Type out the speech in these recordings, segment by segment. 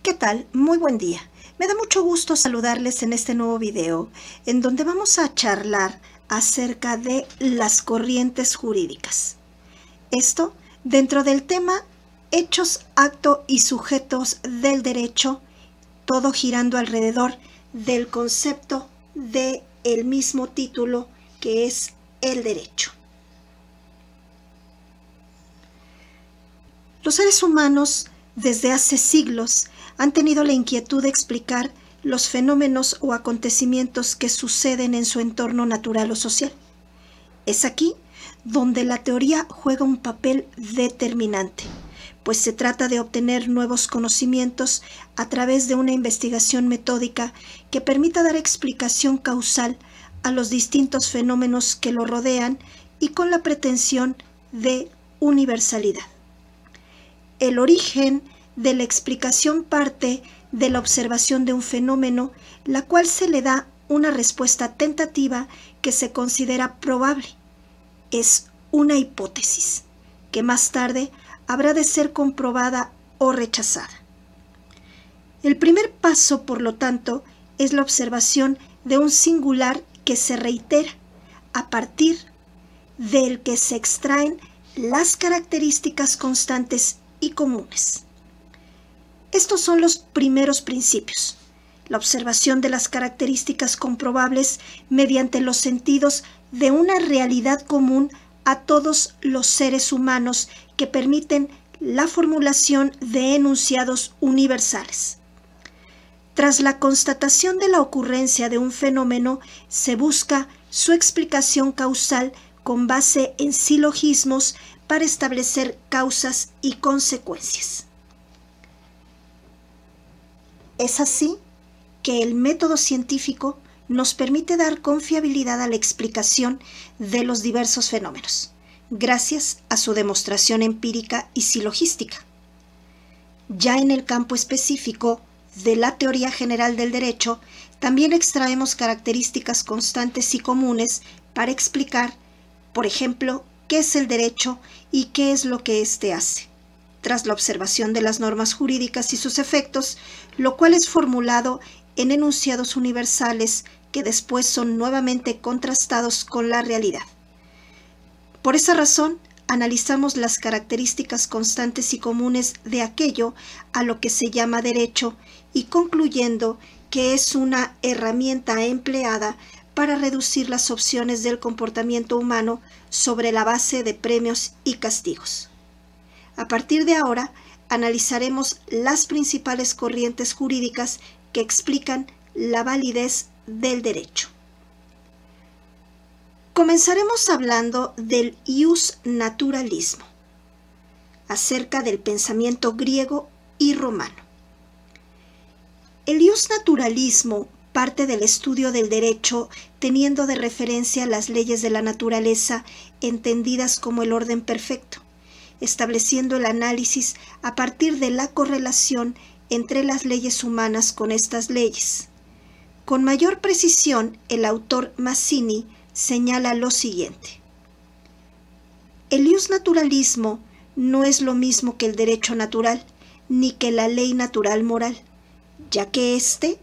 ¿Qué tal? Muy buen día. Me da mucho gusto saludarles en este nuevo video, en donde vamos a charlar acerca de las corrientes jurídicas. Esto dentro del tema hechos, acto y sujetos del derecho, todo girando alrededor del concepto del mismo título que es el derecho. Los seres humanos desde hace siglos han tenido la inquietud de explicar los fenómenos o acontecimientos que suceden en su entorno natural o social. Es aquí donde la teoría juega un papel determinante, pues se trata de obtener nuevos conocimientos a través de una investigación metódica que permita dar explicación causal a los distintos fenómenos que lo rodean y con la pretensión de universalidad. El origen de la explicación parte de la observación de un fenómeno, la cual se le da una respuesta tentativa que se considera probable. Es una hipótesis, que más tarde habrá de ser comprobada o rechazada. El primer paso, por lo tanto, es la observación de un singular que se reitera, a partir del que se extraen las características constantes y comunes. Estos son los primeros principios: la observación de las características comprobables mediante los sentidos de una realidad común a todos los seres humanos que permiten la formulación de enunciados universales. Tras la constatación de la ocurrencia de un fenómeno, se busca su explicación causal con base en silogismos para establecer causas y consecuencias. Es así que el método científico nos permite dar confiabilidad a la explicación de los diversos fenómenos, gracias a su demostración empírica y silogística. Ya en el campo específico de la teoría general del derecho, también extraemos características constantes y comunes para explicar, por ejemplo, qué es el derecho y qué es lo que éste hace, tras la observación de las normas jurídicas y sus efectos, lo cual es formulado en enunciados universales que después son nuevamente contrastados con la realidad. Por esa razón, analizamos las características constantes y comunes de aquello a lo que se llama derecho y concluyendo que es una herramienta empleada para reducir las opciones del comportamiento humano sobre la base de premios y castigos. A partir de ahora, analizaremos las principales corrientes jurídicas que explican la validez del derecho. Comenzaremos hablando del ius naturalismo, acerca del pensamiento griego y romano. El ius naturalismo parte del estudio del derecho teniendo de referencia las leyes de la naturaleza entendidas como el orden perfecto, estableciendo el análisis a partir de la correlación entre las leyes humanas con estas leyes. Con mayor precisión, el autor Mazzini señala lo siguiente: el ius naturalismo no es lo mismo que el derecho natural, ni que la ley natural moral, ya que éste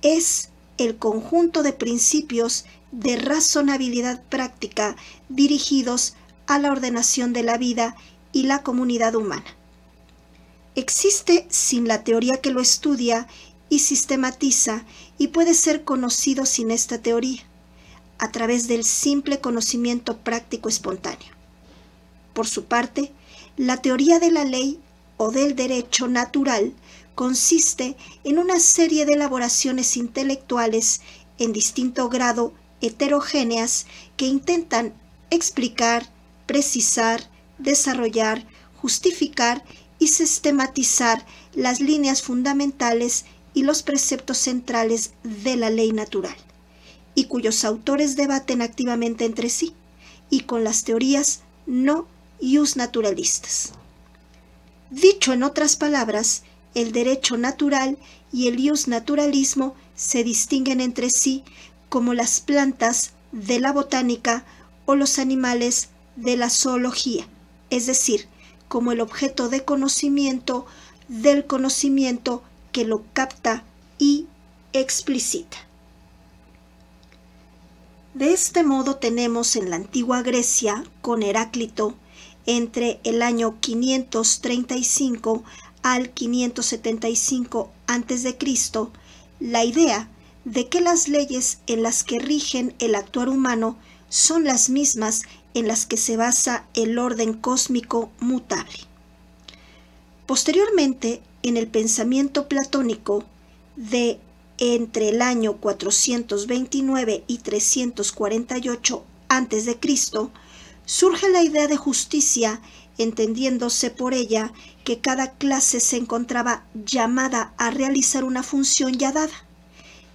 es el conjunto de principios de razonabilidad práctica dirigidos a la ordenación de la vida y la comunidad humana. Existe sin la teoría que lo estudia y sistematiza y puede ser conocido sin esta teoría, a través del simple conocimiento práctico espontáneo. Por su parte, la teoría de la ley o del derecho natural consiste en una serie de elaboraciones intelectuales en distinto grado heterogéneas que intentan explicar, precisar, desarrollar, justificar y sistematizar las líneas fundamentales y los preceptos centrales de la ley natural, y cuyos autores debaten activamente entre sí y con las teorías no iusnaturalistas. Dicho en otras palabras, el derecho natural y el iusnaturalismo se distinguen entre sí como las plantas de la botánica o los animales de la zoología, es decir, como el objeto de conocimiento del conocimiento que lo capta y explicita. De este modo tenemos en la antigua Grecia, con Heráclito, entre el año 535 al 575 a.C., la idea de que las leyes en las que rigen el actuar humano son las mismas en las que se basa el orden cósmico mutable. Posteriormente, en el pensamiento platónico de entre el año 429 y 348 a.C., surge la idea de justicia, entendiéndose por ella que cada clase se encontraba llamada a realizar una función ya dada,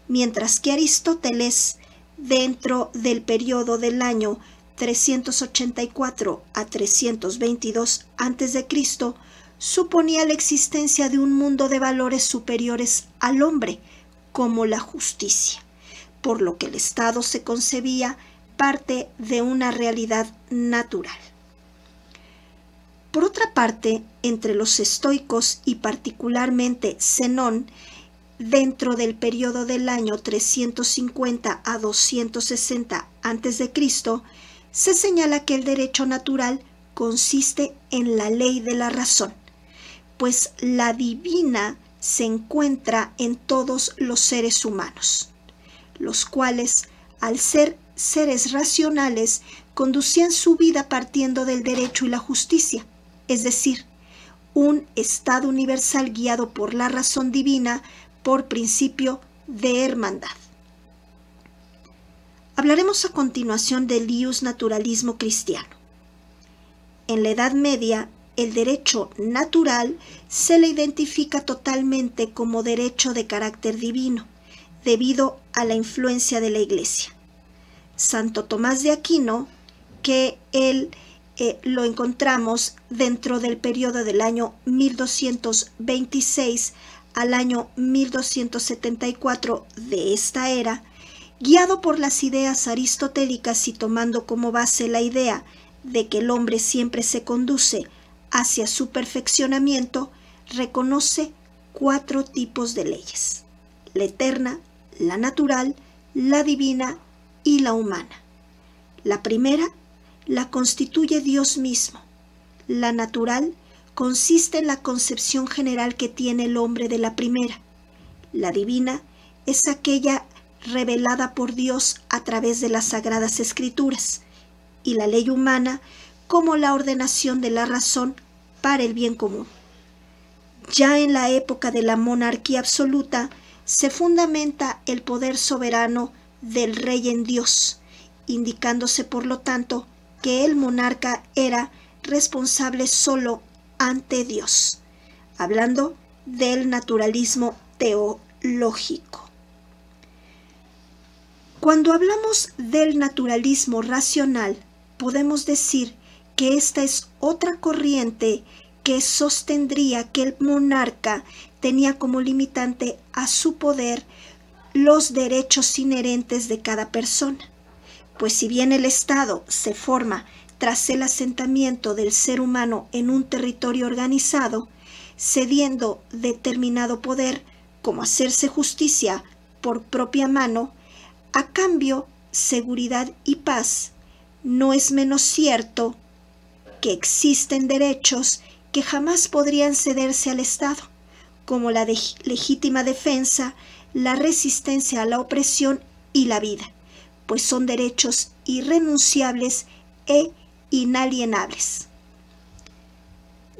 mientras que Aristóteles, dentro del periodo del año 384 a 322 a.C., suponía la existencia de un mundo de valores superiores al hombre, como la justicia, por lo que el Estado se concebía parte de una realidad natural. Por otra parte, entre los estoicos y particularmente Zenón, dentro del periodo del año 350 a 260 a.C., se señala que el derecho natural consiste en la ley de la razón, pues la divina se encuentra en todos los seres humanos, los cuales, al ser seres racionales, conducían su vida partiendo del derecho y la justicia, es decir, un estado universal guiado por la razón divina por principio de hermandad. Hablaremos a continuación del iusnaturalismo cristiano. En la Edad Media, el derecho natural se le identifica totalmente como derecho de carácter divino, debido a la influencia de la Iglesia. Santo Tomás de Aquino, que lo encontramos dentro del periodo del año 1226 al año 1274 de esta era, guiado por las ideas aristotélicas y tomando como base la idea de que el hombre siempre se conduce hacia su perfeccionamiento, reconoce 4 tipos de leyes: la eterna, la natural, la divina y la humana. La primera la constituye Dios mismo. La natural consiste en la concepción general que tiene el hombre de la primera. La divina es aquella revelada por Dios a través de las Sagradas Escrituras, y la ley humana como la ordenación de la razón para el bien común. Ya en la época de la monarquía absoluta se fundamenta el poder soberano del rey en Dios, indicándose por lo tanto que el monarca era responsable solo ante Dios, hablando del naturalismo teológico. Cuando hablamos del naturalismo racional, podemos decir que esta es otra corriente que sostendría que el monarca tenía como limitante a su poder los derechos inherentes de cada persona, pues si bien el Estado se forma tras el asentamiento del ser humano en un territorio organizado, cediendo determinado poder, como hacerse justicia por propia mano, a cambio seguridad y paz, no es menos cierto que existen derechos que jamás podrían cederse al Estado, como la legítima defensa, la resistencia a la opresión y la vida, pues son derechos irrenunciables e inalienables.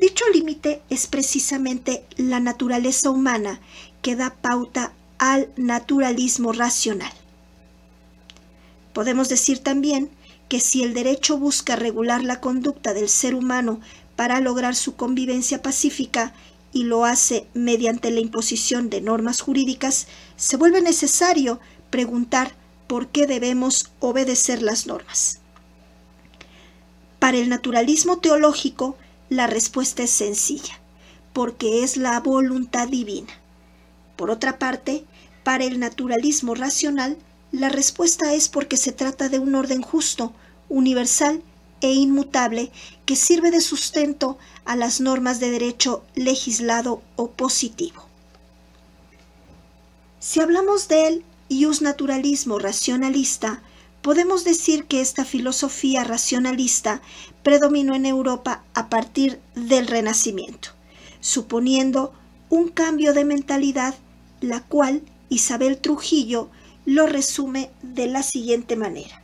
Dicho límite es precisamente la naturaleza humana que da pauta al naturalismo racional. Podemos decir también que si el derecho busca regular la conducta del ser humano para lograr su convivencia pacífica y lo hace mediante la imposición de normas jurídicas, se vuelve necesario preguntar por qué debemos obedecer las normas. Para el naturalismo teológico, la respuesta es sencilla, porque es la voluntad divina. Por otra parte, para el naturalismo racional, la respuesta es porque se trata de un orden justo, universal e inmutable que sirve de sustento a las normas de derecho legislado o positivo. Si hablamos del iusnaturalismo racionalista, podemos decir que esta filosofía racionalista predominó en Europa a partir del Renacimiento, suponiendo un cambio de mentalidad, la cual Isabel Trujillo lo resume de la siguiente manera.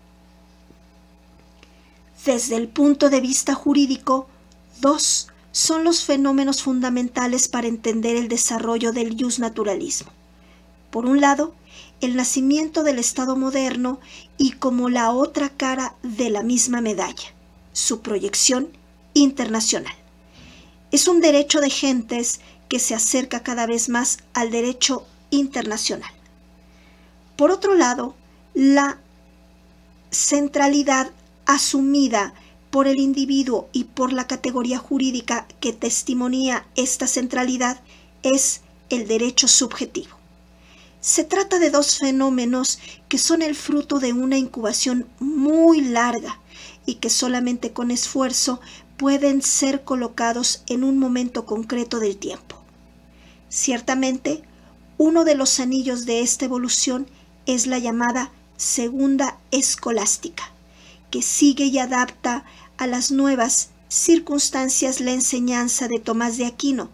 Desde el punto de vista jurídico, dos son los fenómenos fundamentales para entender el desarrollo del iusnaturalismo. Por un lado, el nacimiento del Estado moderno y como la otra cara de la misma medalla, su proyección internacional. Es un derecho de gentes que se acerca cada vez más al derecho internacional. Por otro lado, la centralidad asumida por el individuo y por la categoría jurídica que testimonia esta centralidad es el derecho subjetivo. Se trata de dos fenómenos que son el fruto de una incubación muy larga y que solamente con esfuerzo pueden ser colocados en un momento concreto del tiempo. Ciertamente, uno de los anillos de esta evolución es la llamada segunda escolástica, que sigue y adapta a las nuevas circunstancias la enseñanza de Tomás de Aquino,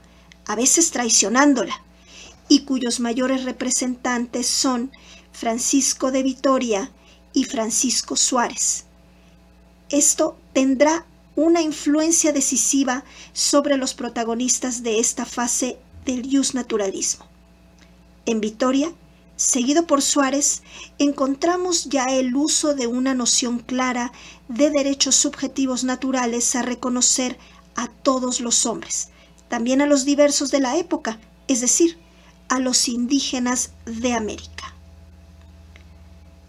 a veces traicionándola, y cuyos mayores representantes son Francisco de Vitoria y Francisco Suárez. Esto tendrá una influencia decisiva sobre los protagonistas de esta fase del iusnaturalismo. En Vitoria, seguido por Suárez, encontramos ya el uso de una noción clara de derechos subjetivos naturales a reconocer a todos los hombres, también a los diversos de la época, es decir, a los indígenas de América.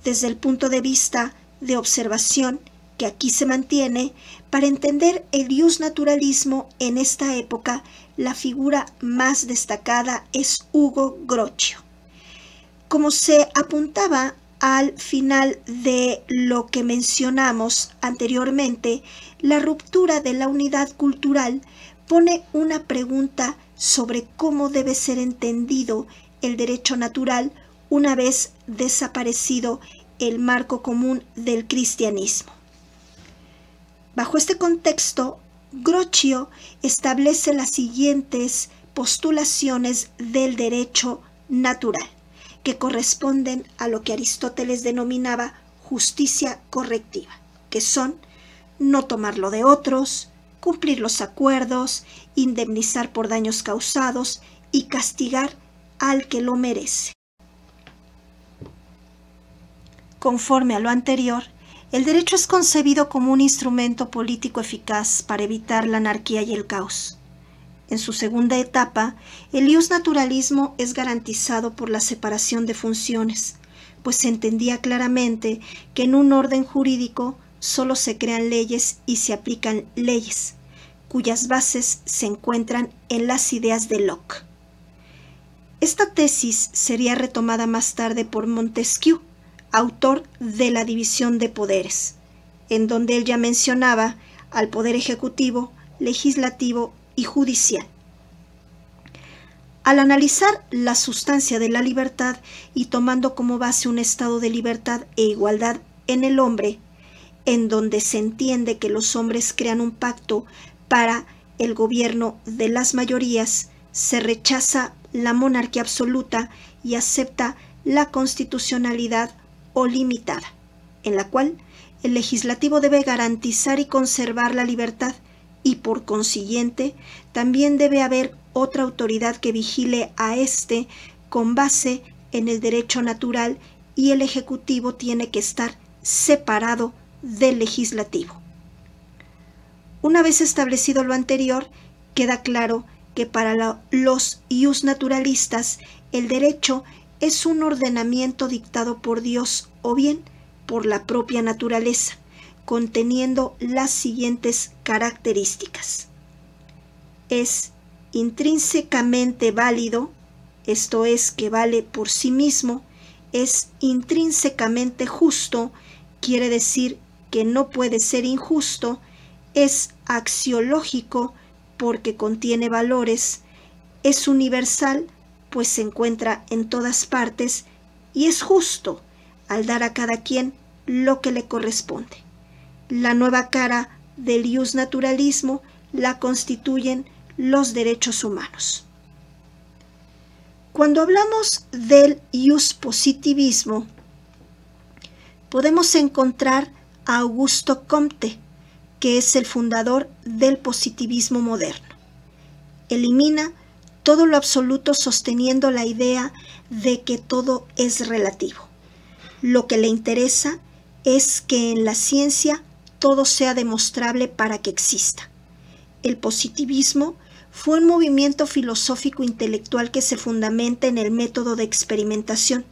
Desde el punto de vista de observación que aquí se mantiene, para entender el iusnaturalismo en esta época, la figura más destacada es Hugo Grocio. Como se apuntaba al final de lo que mencionamos anteriormente, la ruptura de la unidad cultural pone una pregunta sobre cómo debe ser entendido el derecho natural una vez desaparecido el marco común del cristianismo. Bajo este contexto, Grocio establece las siguientes postulaciones del derecho natural, que corresponden a lo que Aristóteles denominaba justicia correctiva, que son no tomar lo de otros, cumplir los acuerdos, indemnizar por daños causados y castigar al que lo merece. Conforme a lo anterior, el derecho es concebido como un instrumento político eficaz para evitar la anarquía y el caos. En su segunda etapa, el iusnaturalismo es garantizado por la separación de funciones, pues se entendía claramente que en un orden jurídico solo se crean leyes y se aplican leyes, cuyas bases se encuentran en las ideas de Locke. Esta tesis sería retomada más tarde por Montesquieu, autor de La división de poderes, en donde él ya mencionaba al poder ejecutivo, legislativo y judicial. Al analizar la sustancia de la libertad y tomando como base un estado de libertad e igualdad en el hombre, en donde se entiende que los hombres crean un pacto para el gobierno de las mayorías, se rechaza la monarquía absoluta y acepta la constitucionalidad o limitada, en la cual el legislativo debe garantizar y conservar la libertad y por consiguiente también debe haber otra autoridad que vigile a éste con base en el derecho natural y el ejecutivo tiene que estar separado del legislativo. Una vez establecido lo anterior, queda claro que para los iusnaturalistas el derecho es un ordenamiento dictado por Dios o bien por la propia naturaleza, conteniendo las siguientes características. Es intrínsecamente válido, esto es que vale por sí mismo, es intrínsecamente justo, quiere decir que no puede ser injusto, es axiológico porque contiene valores, es universal pues se encuentra en todas partes y es justo al dar a cada quien lo que le corresponde. La nueva cara del iusnaturalismo la constituyen los derechos humanos. Cuando hablamos del iuspositivismo, podemos encontrar a Augusto Comte, que es el fundador del positivismo moderno. Elimina todo lo absoluto sosteniendo la idea de que todo es relativo. Lo que le interesa es que en la ciencia todo sea demostrable para que exista. El positivismo fue un movimiento filosófico intelectual que se fundamenta en el método de experimentación,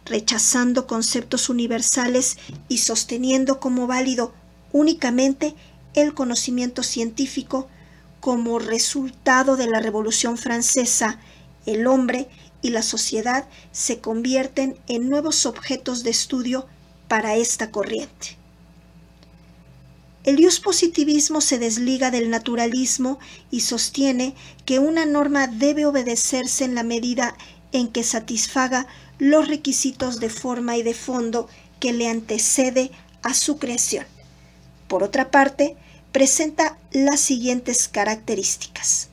rechazando conceptos universales y sosteniendo como válido únicamente el conocimiento científico. Como resultado de la Revolución Francesa, el hombre y la sociedad se convierten en nuevos objetos de estudio para esta corriente. El iuspositivismo se desliga del naturalismo y sostiene que una norma debe obedecerse en la medida en que satisfaga los requisitos de forma y de fondo que le antecede a su creación. Por otra parte, presenta las siguientes características: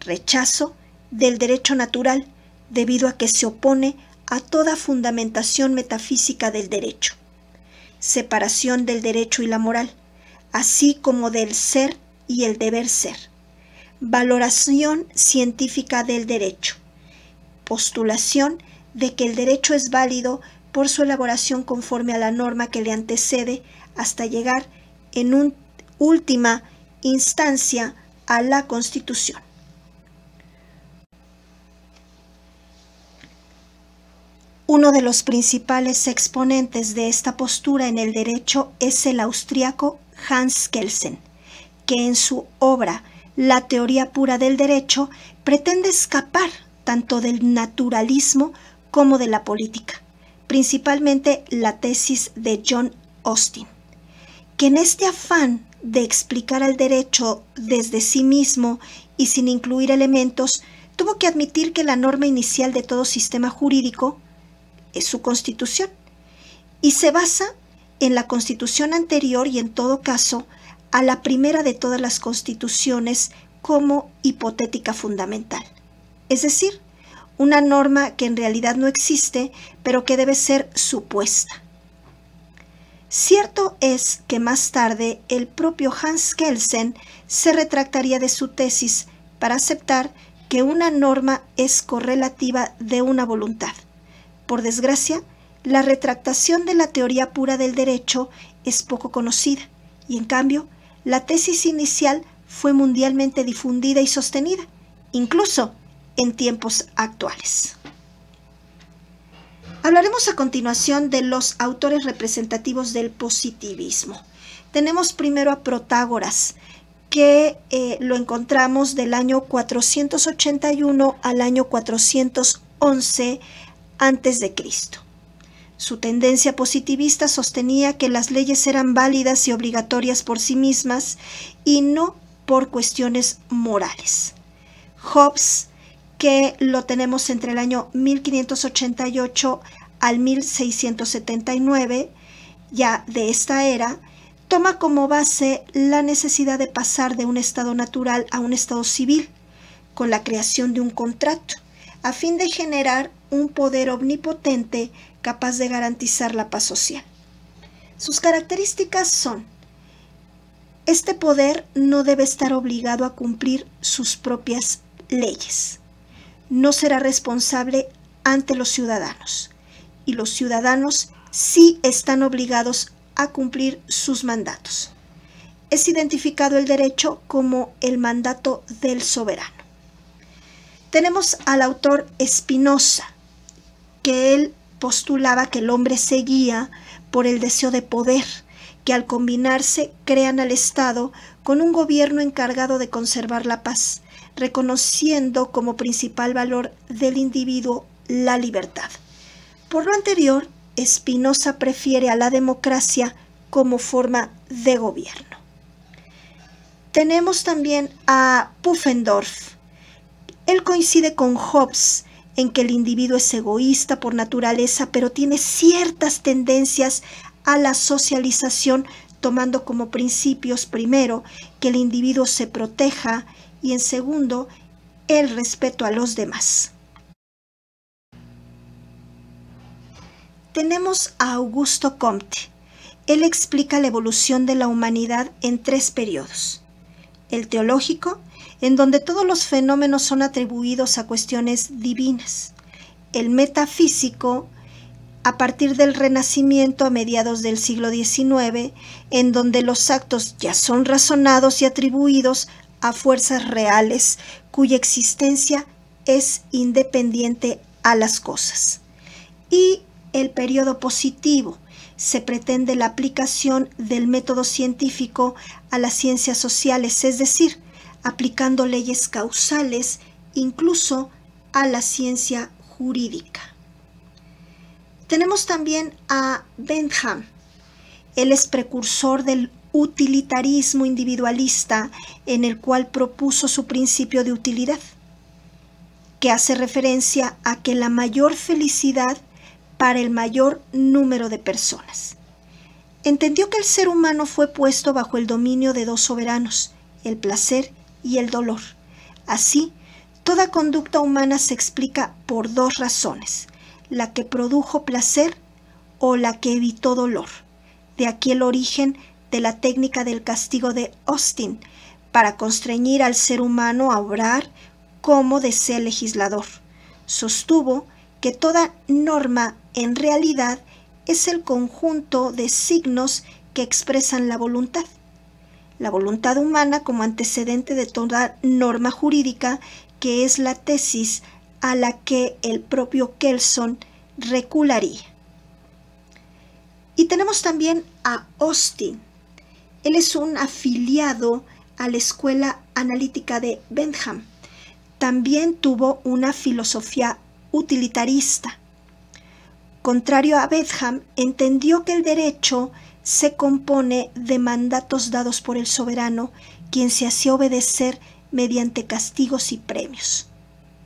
rechazo del derecho natural debido a que se opone a toda fundamentación metafísica del derecho, separación del derecho y la moral, así como del ser y el deber ser, valoración científica del derecho, postulación de que el derecho es válido por su elaboración conforme a la norma que le antecede hasta llegar en última instancia a la Constitución. Uno de los principales exponentes de esta postura en el derecho es el austríaco Hans Kelsen, que en su obra La teoría pura del derecho pretende escapar tanto del naturalismo como de la política, principalmente la tesis de John Austin, que en este afán de explicar al derecho desde sí mismo y sin incluir elementos, tuvo que admitir que la norma inicial de todo sistema jurídico es su Constitución, y se basa en la Constitución anterior y en todo caso a la primera de todas las constituciones como hipotética fundamental, es decir, una norma que en realidad no existe, pero que debe ser supuesta. Cierto es que más tarde el propio Hans Kelsen se retractaría de su tesis para aceptar que una norma es correlativa de una voluntad. Por desgracia, la retractación de la teoría pura del derecho es poco conocida y, en cambio, la tesis inicial fue mundialmente difundida y sostenida, incluso en tiempos actuales. Hablaremos a continuación de los autores representativos del positivismo. Tenemos primero a Protágoras, que lo encontramos del año 481 al año 411 a.C. Su tendencia positivista sostenía que las leyes eran válidas y obligatorias por sí mismas y no por cuestiones morales. Hobbes, que lo tenemos entre el año 1588 al 1679, ya de esta era, toma como base la necesidad de pasar de un estado natural a un estado civil, con la creación de un contrato, a fin de generar un poder omnipotente capaz de garantizar la paz social. Sus características son: este poder no debe estar obligado a cumplir sus propias leyes, no será responsable ante los ciudadanos, y los ciudadanos sí están obligados a cumplir sus mandatos. Es identificado el derecho como el mandato del soberano. Tenemos al autor Spinoza, que él postulaba que el hombre se guía por el deseo de poder, que al combinarse crean al Estado con un gobierno encargado de conservar la paz, reconociendo como principal valor del individuo la libertad. Por lo anterior, Spinoza prefiere a la democracia como forma de gobierno. Tenemos también a Pufendorf. Él coincide con Hobbes en que el individuo es egoísta por naturaleza, pero tiene ciertas tendencias a la socialización, tomando como principios, primero, que el individuo se proteja y, en segundo, el respeto a los demás. Tenemos a Augusto Comte. Él explica la evolución de la humanidad en 3 periodos. El teológico, en donde todos los fenómenos son atribuidos a cuestiones divinas. El metafísico, a partir del Renacimiento a mediados del siglo XIX, en donde los actos ya son razonados y atribuidos a fuerzas reales cuya existencia es independiente a las cosas. Y el periodo positivo, se pretende la aplicación del método científico a las ciencias sociales, es decir, aplicando leyes causales incluso a la ciencia jurídica. Tenemos también a Bentham. Él es precursor del utilitarismo individualista, en el cual propuso su principio de utilidad, que hace referencia a que la mayor felicidad para el mayor número de personas. Entendió que el ser humano fue puesto bajo el dominio de 2 soberanos, el placer y el dolor. Así, toda conducta humana se explica por 2 razones, la que produjo placer o la que evitó dolor. De aquí el origen de la técnica del castigo de Austin, para constreñir al ser humano a obrar como desea el legislador. Sostuvo que toda norma en realidad es el conjunto de signos que expresan la voluntad humana como antecedente de toda norma jurídica, que es la tesis a la que el propio Kelson recularía. Y tenemos también a Austin. Él es un afiliado a la escuela analítica de Bentham. También tuvo una filosofía utilitarista. Contrario a Bentham, entendió que el derecho se compone de mandatos dados por el soberano, quien se hacía obedecer mediante castigos y premios.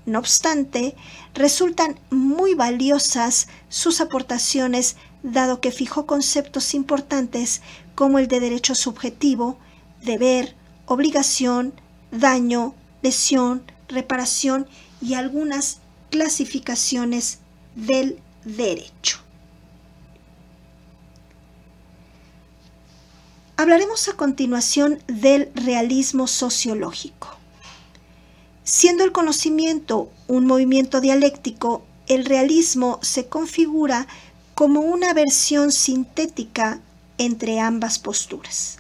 No obstante, resultan muy valiosas sus aportaciones, dado que fijó conceptos importantes como el de derecho subjetivo, deber, obligación, daño, lesión, reparación y algunas clasificaciones del derecho. Hablaremos a continuación del realismo sociológico. Siendo el conocimiento un movimiento dialéctico, el realismo se configura como una versión sintética entre ambas posturas,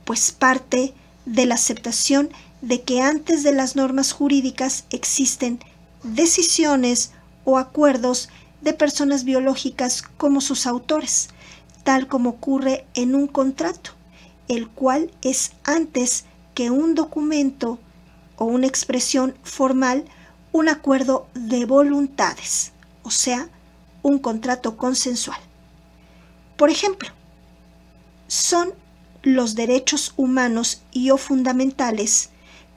pues parte de la aceptación de que antes de las normas jurídicas existen decisiones o acuerdos de personas biológicas como sus autores, tal como ocurre en un contrato, el cual es antes que un documento o una expresión formal, un acuerdo de voluntades, o sea, un contrato consensual. Por ejemplo, son los derechos humanos y o fundamentales,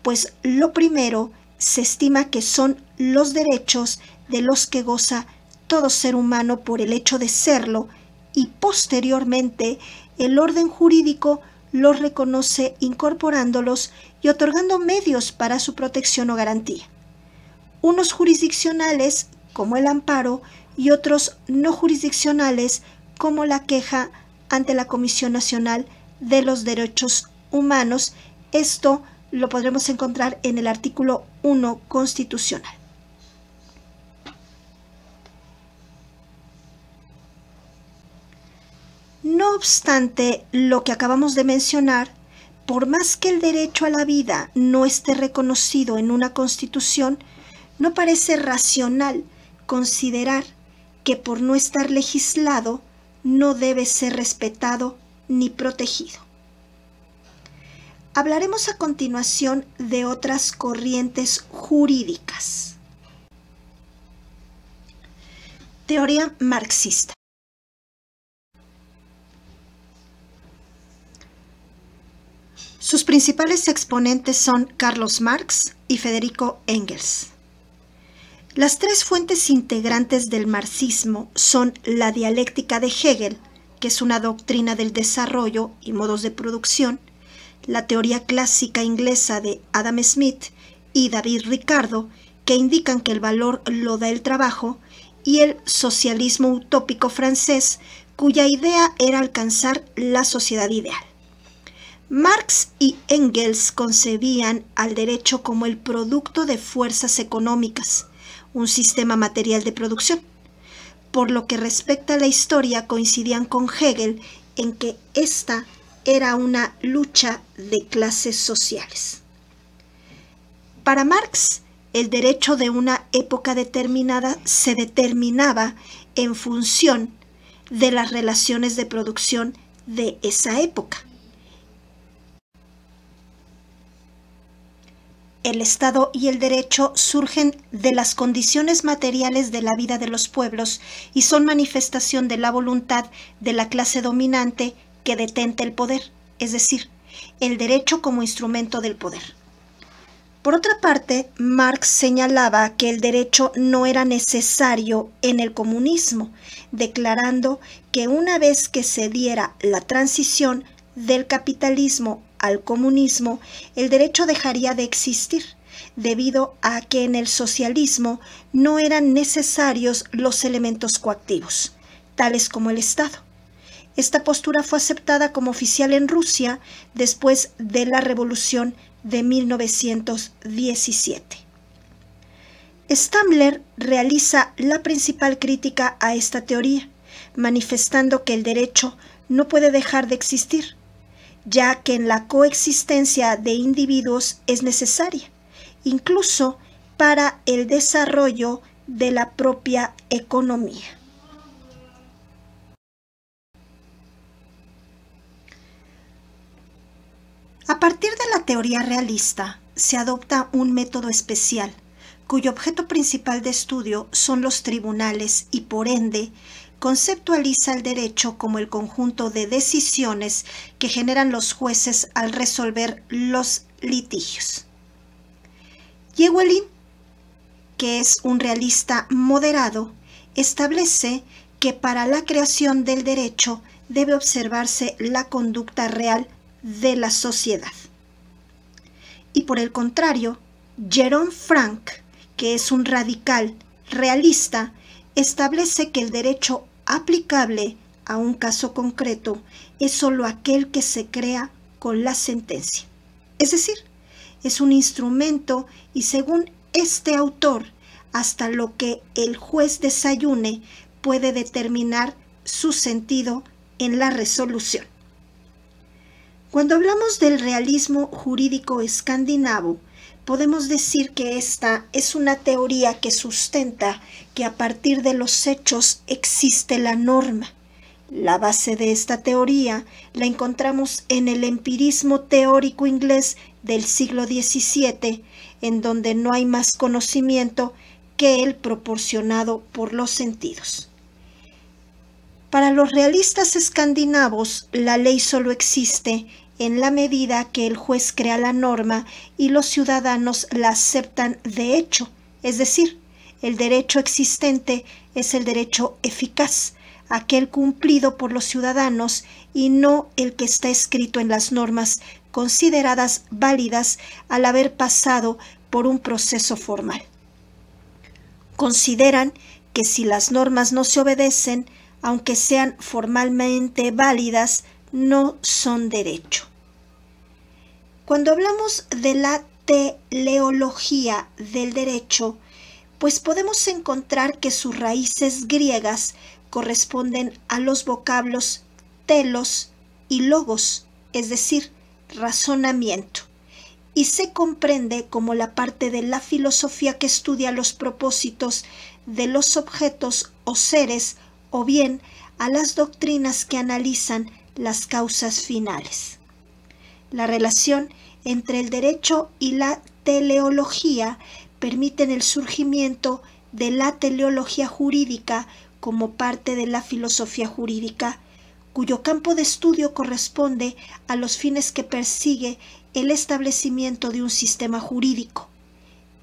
pues lo primero se estima que son los derechos de los que goza todo ser humano por el hecho de serlo, y posteriormente el orden jurídico los reconoce incorporándolos y otorgando medios para su protección o garantía. Unos jurisdiccionales, como el amparo, y otros no jurisdiccionales, como la queja ante la Comisión Nacional de los Derechos Humanos. Esto lo podremos encontrar en el artículo 1 constitucional. No obstante lo que acabamos de mencionar, por más que el derecho a la vida no esté reconocido en una constitución, no parece racional considerar que por no estar legislado no debe ser respetado ni protegido. Hablaremos a continuación de otras corrientes jurídicas. Teoría marxista. Sus principales exponentes son Carlos Marx y Federico Engels. Las tres fuentes integrantes del marxismo son la dialéctica de Hegel, que es una doctrina del desarrollo y modos de producción, la teoría clásica inglesa de Adam Smith y David Ricardo, que indican que el valor lo da el trabajo, y el socialismo utópico francés, cuya idea era alcanzar la sociedad ideal. Marx y Engels concebían al derecho como el producto de fuerzas económicas, un sistema material de producción. Por lo que respecta a la historia, coincidían con Hegel en que esta era una lucha de clases sociales. Para Marx, el derecho de una época determinada se determinaba en función de las relaciones de producción de esa época. El Estado y el derecho surgen de las condiciones materiales de la vida de los pueblos y son manifestación de la voluntad de la clase dominante que detenta el poder, es decir, el derecho como instrumento del poder. Por otra parte, Marx señalaba que el derecho no era necesario en el comunismo, declarando que una vez que se diera la transición del capitalismo al comunismo, el derecho dejaría de existir, debido a que en el socialismo no eran necesarios los elementos coactivos, tales como el Estado. Esta postura fue aceptada como oficial en Rusia después de la Revolución de 1917. Stammler realiza la principal crítica a esta teoría, manifestando que el derecho no puede dejar de existir, ya que en la coexistencia de individuos es necesaria, incluso para el desarrollo de la propia economía. A partir de la teoría realista, se adopta un método especial, cuyo objeto principal de estudio son los tribunales y, por ende, conceptualiza el derecho como el conjunto de decisiones que generan los jueces al resolver los litigios. Llywelyn, que es un realista moderado, establece que para la creación del derecho debe observarse la conducta real de la sociedad. Y por el contrario, Jerome Frank, que es un radical realista, establece que el derecho aplicable a un caso concreto es solo aquel que se crea con la sentencia. Es decir, es un instrumento y, según este autor, hasta lo que el juez desayune puede determinar su sentido en la resolución. Cuando hablamos del realismo jurídico escandinavo, podemos decir que esta es una teoría que sustenta que a partir de los hechos existe la norma. La base de esta teoría la encontramos en el empirismo teórico inglés del siglo XVII, en donde no hay más conocimiento que el proporcionado por los sentidos. Para los realistas escandinavos, la ley solo existe en la medida que el juez crea la norma y los ciudadanos la aceptan de hecho, es decir, el derecho existente es el derecho eficaz, aquel cumplido por los ciudadanos y no el que está escrito en las normas consideradas válidas al haber pasado por un proceso formal. Consideran que si las normas no se obedecen, aunque sean formalmente válidas, no son derecho. Cuando hablamos de la teleología del derecho, pues podemos encontrar que sus raíces griegas corresponden a los vocablos telos y logos, es decir, razonamiento, y se comprende como la parte de la filosofía que estudia los propósitos de los objetos o seres, o bien a las doctrinas que analizan las causas finales. La relación entre el derecho y la teleología permiten el surgimiento de la teleología jurídica como parte de la filosofía jurídica, cuyo campo de estudio corresponde a los fines que persigue el establecimiento de un sistema jurídico.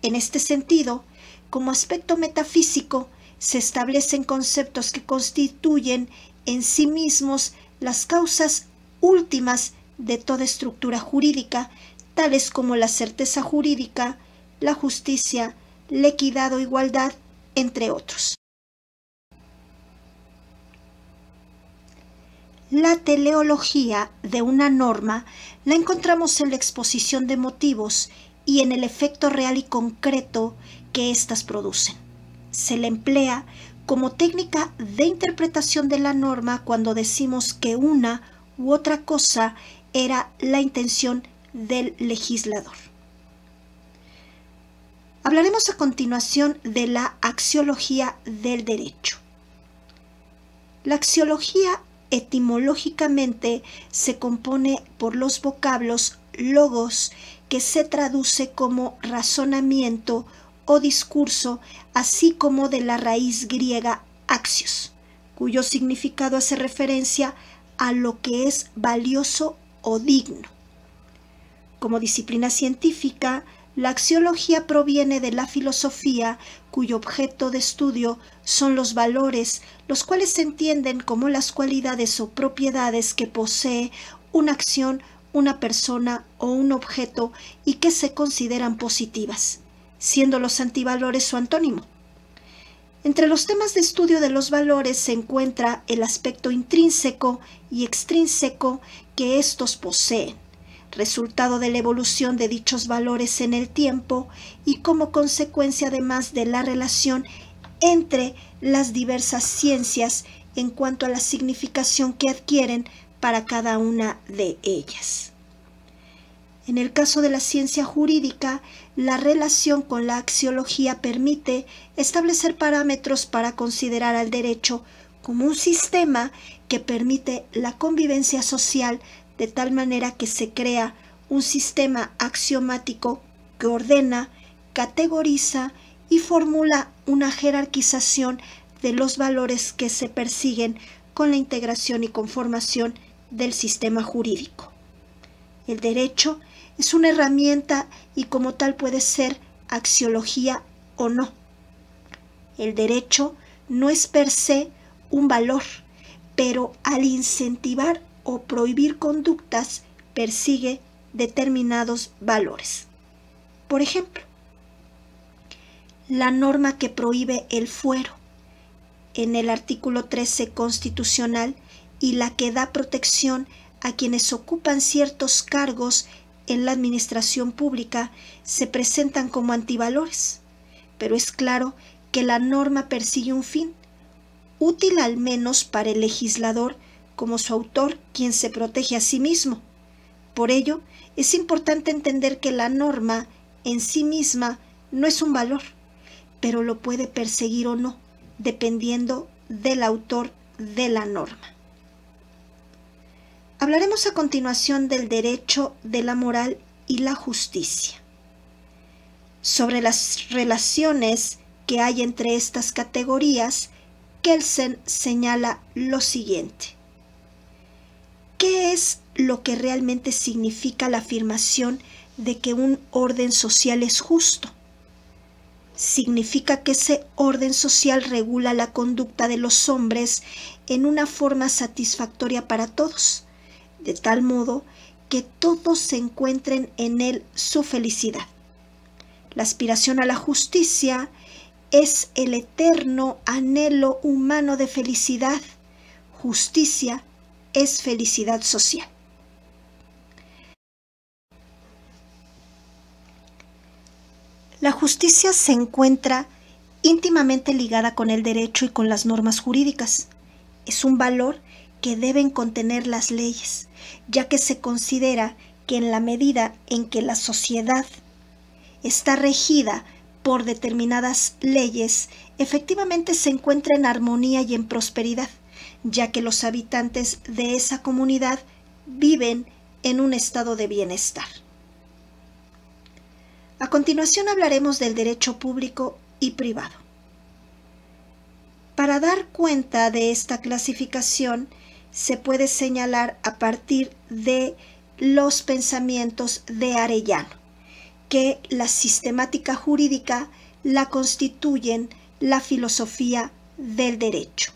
En este sentido, como aspecto metafísico, se establecen conceptos que constituyen en sí mismos las causas últimas de toda estructura jurídica, tales como la certeza jurídica, la justicia, la equidad o igualdad, entre otros. La teleología de una norma la encontramos en la exposición de motivos y en el efecto real y concreto que éstas producen. Se le emplea como técnica de interpretación de la norma cuando decimos que una u otra cosa era la intención del legislador. Hablaremos a continuación de la axiología del derecho. La axiología etimológicamente se compone por los vocablos logos, que se traduce como razonamiento o discurso, así como de la raíz griega axios, cuyo significado hace referencia a lo que es valioso o digno. Como disciplina científica, la axiología proviene de la filosofía, cuyo objeto de estudio son los valores, los cuales se entienden como las cualidades o propiedades que posee una acción, una persona o un objeto y que se consideran positivas, siendo los antivalores su antónimo. Entre los temas de estudio de los valores se encuentra el aspecto intrínseco y extrínseco que éstos poseen, resultado de la evolución de dichos valores en el tiempo y como consecuencia además de la relación entre las diversas ciencias en cuanto a la significación que adquieren para cada una de ellas. En el caso de la ciencia jurídica, la relación con la axiología permite establecer parámetros para considerar al derecho como un sistema que permite la convivencia social de tal manera que se crea un sistema axiomático que ordena, categoriza y formula una jerarquización de los valores que se persiguen con la integración y conformación del sistema jurídico. El derecho es una herramienta y como tal puede ser axiología o no. El derecho no es per se un valor, pero al incentivar o prohibir conductas persigue determinados valores. Por ejemplo, la norma que prohíbe el fuero en el artículo 13 constitucional y la que da protección a quienes ocupan ciertos cargos en la administración pública se presentan como antivalores, pero es claro que la norma persigue un fin, útil al menos para el legislador como su autor, quien se protege a sí mismo. Por ello, es importante entender que la norma en sí misma no es un valor, pero lo puede perseguir o no, dependiendo del autor de la norma. Hablaremos a continuación del derecho, de la moral y la justicia. Sobre las relaciones que hay entre estas categorías, Kelsen señala lo siguiente. ¿Qué es lo que realmente significa la afirmación de que un orden social es justo? Significa que ese orden social regula la conducta de los hombres en una forma satisfactoria para todos, de tal modo que todos se encuentren en él su felicidad. La aspiración a la justicia es el eterno anhelo humano de felicidad. Justicia es felicidad social. La justicia se encuentra íntimamente ligada con el derecho y con las normas jurídicas. Es un valor que deben contener las leyes, ya que se considera que en la medida en que la sociedad está regida por determinadas leyes, efectivamente se encuentra en armonía y en prosperidad, ya que los habitantes de esa comunidad viven en un estado de bienestar. A continuación hablaremos del derecho público y privado. Para dar cuenta de esta clasificación, se puede señalar a partir de los pensamientos de Arellano, que la sistemática jurídica la constituyen la filosofía del derecho,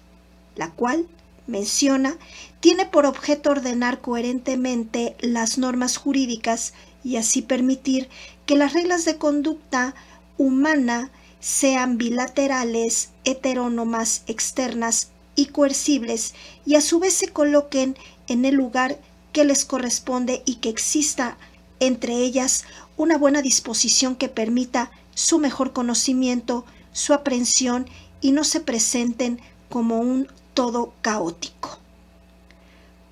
la cual, menciona, tiene por objeto ordenar coherentemente las normas jurídicas y así permitir que las reglas de conducta humana sean bilaterales, heterónomas, externas y coercibles, y a su vez se coloquen en el lugar que les corresponde y que exista entre ellas una buena disposición que permita su mejor conocimiento, su aprehensión y no se presenten como un todo caótico.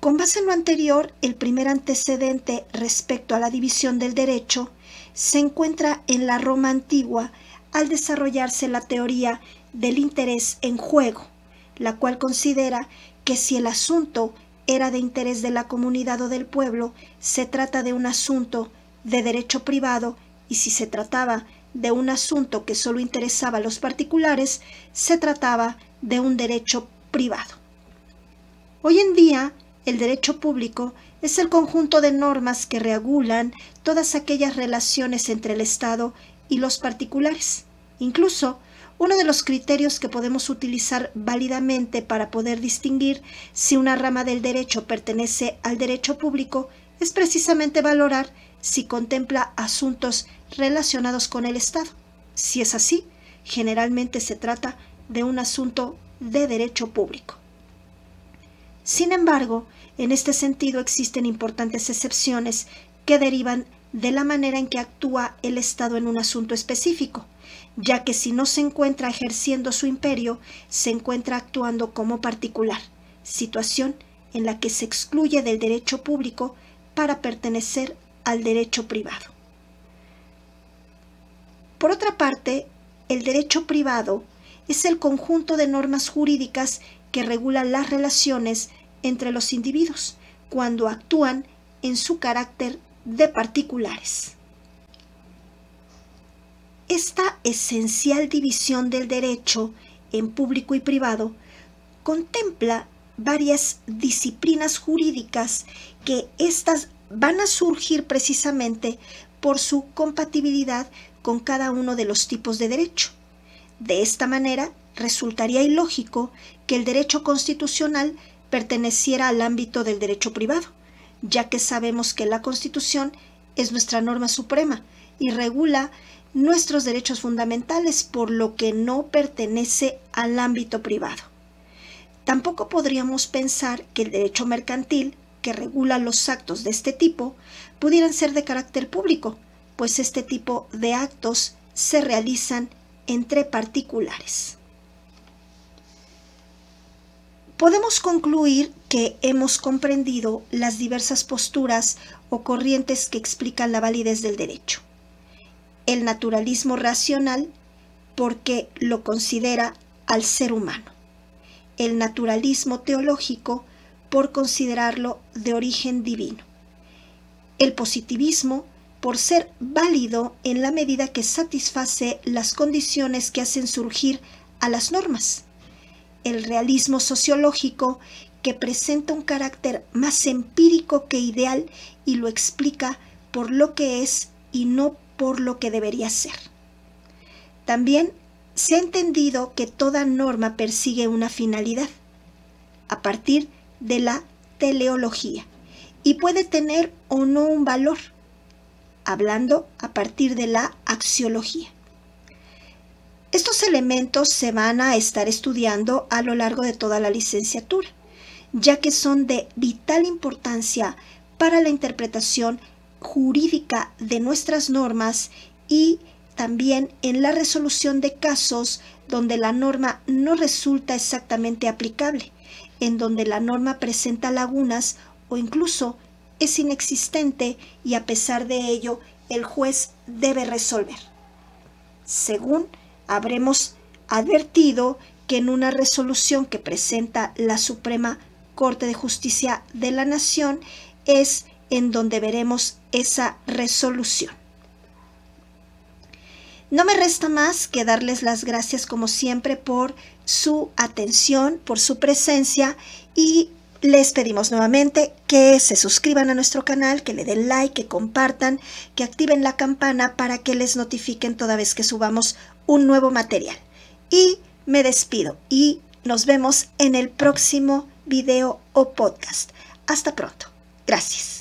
Con base en lo anterior, el primer antecedente respecto a la división del derecho se encuentra en la Roma antigua al desarrollarse la teoría del interés en juego, la cual considera que si el asunto era de interés de la comunidad o del pueblo, se trata de un asunto de derecho privado, y si se trataba de un asunto que solo interesaba a los particulares, se trataba de un derecho privado. Hoy en día, el derecho público es el conjunto de normas que regulan todas aquellas relaciones entre el Estado y los particulares. Incluso, uno de los criterios que podemos utilizar válidamente para poder distinguir si una rama del derecho pertenece al derecho público es precisamente valorar si contempla asuntos relacionados con el Estado. Si es así, generalmente se trata de un asunto de derecho público. Sin embargo, en este sentido existen importantes excepciones que derivan de la manera en que actúa el Estado en un asunto específico, ya que si no se encuentra ejerciendo su imperio, se encuentra actuando como particular, situación en la que se excluye del derecho público para pertenecer al derecho privado. Por otra parte, el derecho privado es el conjunto de normas jurídicas que regulan las relaciones entre los individuos cuando actúan en su carácter de particulares. Esta esencial división del derecho en público y privado contempla varias disciplinas jurídicas que éstas van a surgir precisamente por su compatibilidad con cada uno de los tipos de derecho. De esta manera, resultaría ilógico que el derecho constitucional perteneciera al ámbito del derecho privado, ya que sabemos que la Constitución es nuestra norma suprema y regula nuestros derechos fundamentales, por lo que no pertenece al ámbito privado. Tampoco podríamos pensar que el derecho mercantil, que regula los actos de este tipo, pudieran ser de carácter público, pues este tipo de actos se realizan entre particulares. Podemos concluir que hemos comprendido las diversas posturas o corrientes que explican la validez del derecho. El naturalismo racional, porque lo considera al ser humano. El naturalismo teológico, por considerarlo de origen divino. El positivismo, por ser válido en la medida que satisface las condiciones que hacen surgir a las normas. El realismo sociológico, que presenta un carácter más empírico que ideal y lo explica por lo que es y no por lo que debería ser. También se ha entendido que toda norma persigue una finalidad, a partir de la teleología, y puede tener o no un valor, hablando a partir de la axiología. Estos elementos se van a estar estudiando a lo largo de toda la licenciatura, ya que son de vital importancia para la interpretación jurídica de nuestras normas y también en la resolución de casos donde la norma no resulta exactamente aplicable, en donde la norma presenta lagunas o incluso es inexistente y a pesar de ello el juez debe resolver. Según habremos advertido que en una resolución que presenta la Suprema Corte de Justicia de la Nación es en donde veremos esa resolución. No me resta más que darles las gracias como siempre por su atención, por su presencia y Les pedimos nuevamente que se suscriban a nuestro canal, que le den like, que compartan, que activen la campana para que les notifiquen toda vez que subamos un nuevo material. Y me despido y nos vemos en el próximo video o podcast. Hasta pronto. Gracias.